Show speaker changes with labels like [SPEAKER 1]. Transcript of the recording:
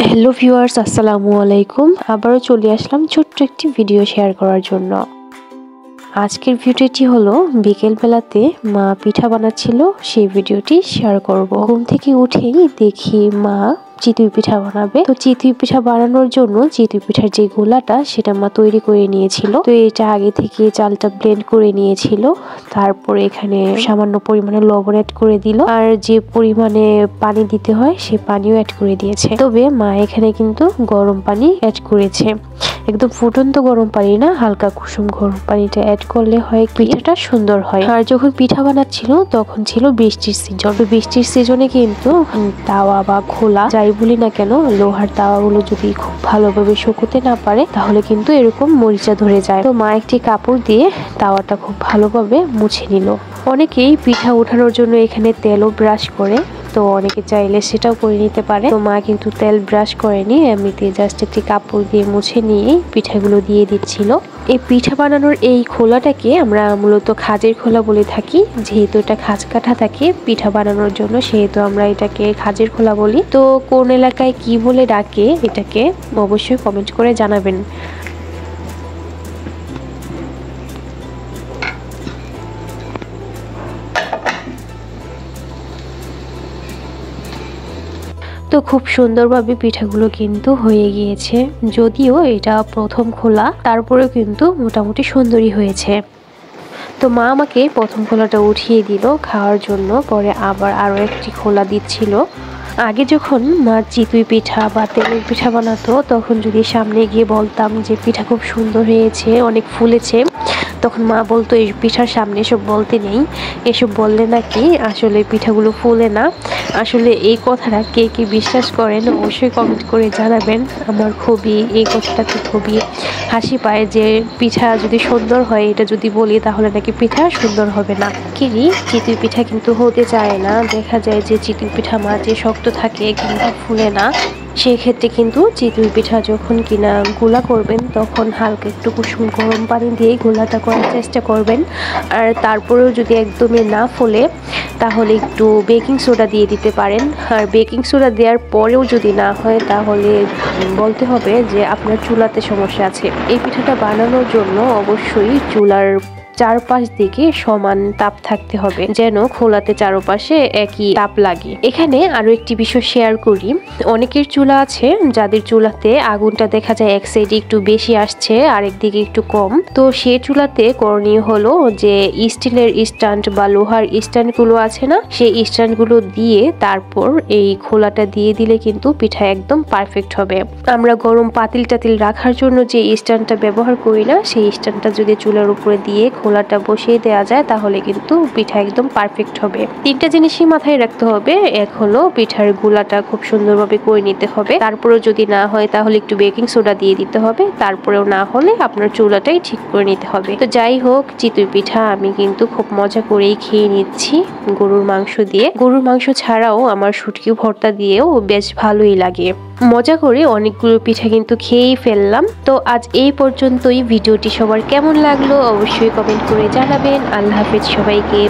[SPEAKER 1] Hello viewers, আসসালামু আলাইকুম। আবারও চলে আসলাম ছোট্ট একটি ভিডিও শেয়ার করার জন্য। আজকের ভিডিওটি হলো বিকেলবেলাতে মা পিঠা বানাচ্ছিল, সেই ভিডিওটি শেয়ার করব। ঘুম থেকে উঠেই দেখি মা চিতই পিঠা বানাবে। তো চিতই পিঠা বানানোর জন্য চিতই পিঠার যে গোলাটা সেটা মা তৈরি করে নিয়েছিল। তো এটা আগে থেকে চালটা ব্লেন্ড করে নিয়েছিল, তারপরে এখানে সামান্য পরিমাণে লবণ অ্যাড করে দিল, আর যে পরিমাণে পানি দিতে হয় সে পানিও অ্যাড করে দিয়েছে। তবে মা এখানে কিন্তু গরম পানি অ্যাড করেছে, একদম ফুটন্ত গরম পানি না, হালকা কুসুম গরম পানিটা অ্যাড করলে হয় পিঠাটা সুন্দর হয়। আর যখন পিঠা বানাচ্ছিল তখন ছিল বৃষ্টির সিজন। বৃষ্টির সিজনে কিন্তু তাওয়া বা খোলা যাই বলি না কেন, লোহার তাওয়াগুলো যদি খুব ভালোভাবে শুকোতে না পারে তাহলে কিন্তু এরকম মরিচা ধরে যায়। তো মা একটি কাপড় দিয়ে তাওয়াটা খুব ভালোভাবে মুছে নিল। অনেকেই পিঠা ওঠানোর জন্য এখানে তেলও ব্রাশ করে, তো অনেকে চাইলে সেটাও করে নিতে পারে। তো মা কিন্তু তেল ব্রাশ করেনি, এমনিতে জাস্ট একটি কাপড় দিয়ে মুছে নিয়ে পিঠাগুলো দিয়ে দিচ্ছিল। এই পিঠা বানানোর এই খোলাটাকে আমরা মূলত খাজের খোলা বলে থাকি, যেহেতু এটা খাজ কাটা থাকে পিঠা বানানোর জন্য, সেহেতু আমরা এটাকে খাজের খোলা বলি। তো কোন এলাকায় কি বলে ডাকে এটাকে অবশ্যই কমেন্ট করে জানাবেন। তো খুব সুন্দরভাবে পিঠাগুলো কিন্তু হয়ে গিয়েছে, যদিও এটা প্রথম খোলা, তারপরেও কিন্তু মোটামুটি সুন্দরই হয়েছে। তো মা আমাকে প্রথম খোলাটা উঠিয়ে দিল খাওয়ার জন্য, পরে আবার আরও একটি খোলা দিচ্ছিল। আগে যখন মা চিতই পিঠা বা তেলের পিঠা বানাতো তখন যদি সামনে গিয়ে বলতাম যে পিঠা খুব সুন্দর হয়েছে, অনেক ফুলেছে, তখন মা বলতো এই পিঠার সামনে এসব বলতে নেই, এসব বললে নাকি আসলে পিঠাগুলো ফুলে না। আসলে এই কথাটা কে কে বিশ্বাস করেন অবশ্যই কমেন্ট করে জানাবেন। আমার খুবই এই কথাটাতে খুবই হাসি পায় যে পিঠা যদি সুন্দর হয় এটা যদি বলি তাহলে নাকি পিঠা সুন্দর হবে না। কিনি চিতই পিঠা কিন্তু হতে চায় না, দেখা যায় যে চিতই পিঠা মাঝে শক্ত থাকে কিংবা ফুলে না। সেই ক্ষেত্রে কিন্তু চিতই পিঠা যখন কিনা গোলা করবেন তখন হালকা একটু কুসুম গরম পানি দিয়ে গোলাটা করার চেষ্টা করবেন। আর তারপরেও যদি একদমই না ফোলে তাহলে একটু বেকিং সোডা দিয়ে দিতে পারেন। আর বেকিং সোডা দেওয়ার পরেও যদি না হয় তাহলে বলতে হবে যে আপনার চুলাতে সমস্যা আছে। এই পিঠাটা বানানোর জন্য অবশ্যই চুলার চারপাশ দিকে সমান তাপ থাকতে হবে, যেন খোলাতে চারপাশে একই তাপ লাগে। এখানে আরো একটি বিষয় শেয়ার করি, অনেকের চুলা আছে যাদের চুলাতে আগুনটা দেখা যায় এক সাইডে একটু বেশি আসছে আরেক দিকে একটু কম। তো সে চুলাতে করণীয় হলো যে স্টিলের স্ট্যান্ড বা লোহার স্ট্যান্ডগুলো আছে না, সেই স্ট্যান্ডগুলো দিয়ে তারপর এই খোলাটা দিয়ে দিলে কিন্তু পিঠা একদম পারফেক্ট হবে। আমরা গরম পাতিল টাতিল রাখার জন্য যে স্ট্যান্ডটা ব্যবহার করি না, সেই স্ট্যান্ডটা যদি চুলার উপরে দিয়ে খোলাটা বসিয়ে দেওয়া যায় তাহলে কিন্তু পিঠা একদম পারফেক্ট হবে। তিনটা জিনিসই মাথায় রাখতে হবে, এক হলো পিঠার গোলাটা খুব সুন্দরভাবে করে নিতে হবে, তারপরেও যদি না হয় তাহলে একটু বেকিং সোডা দিয়ে দিতে হবে, তারপরেও না হলে আপনার চুলাটাই ঠিক করে নিতে হবে। তো যাই হোক, চিতই পিঠা আমি কিন্তু খুব মজা করেই খেয়ে নিচ্ছি গরুর মাংস দিয়ে। গরুর মাংস ছাড়াও আমার শুটকি ভর্তা দিয়েও বেশ ভালোই লাগে। মজা করে অনেকগুলো পিঠা কিন্তু খেয়েই ফেললাম। তো আজ এই পর্যন্তই। ভিডিওটি সবার কেমন লাগলো অবশ্যই কমেন্ট করে জানাবেন। আল্লাহ হাফেজ সবাইকে।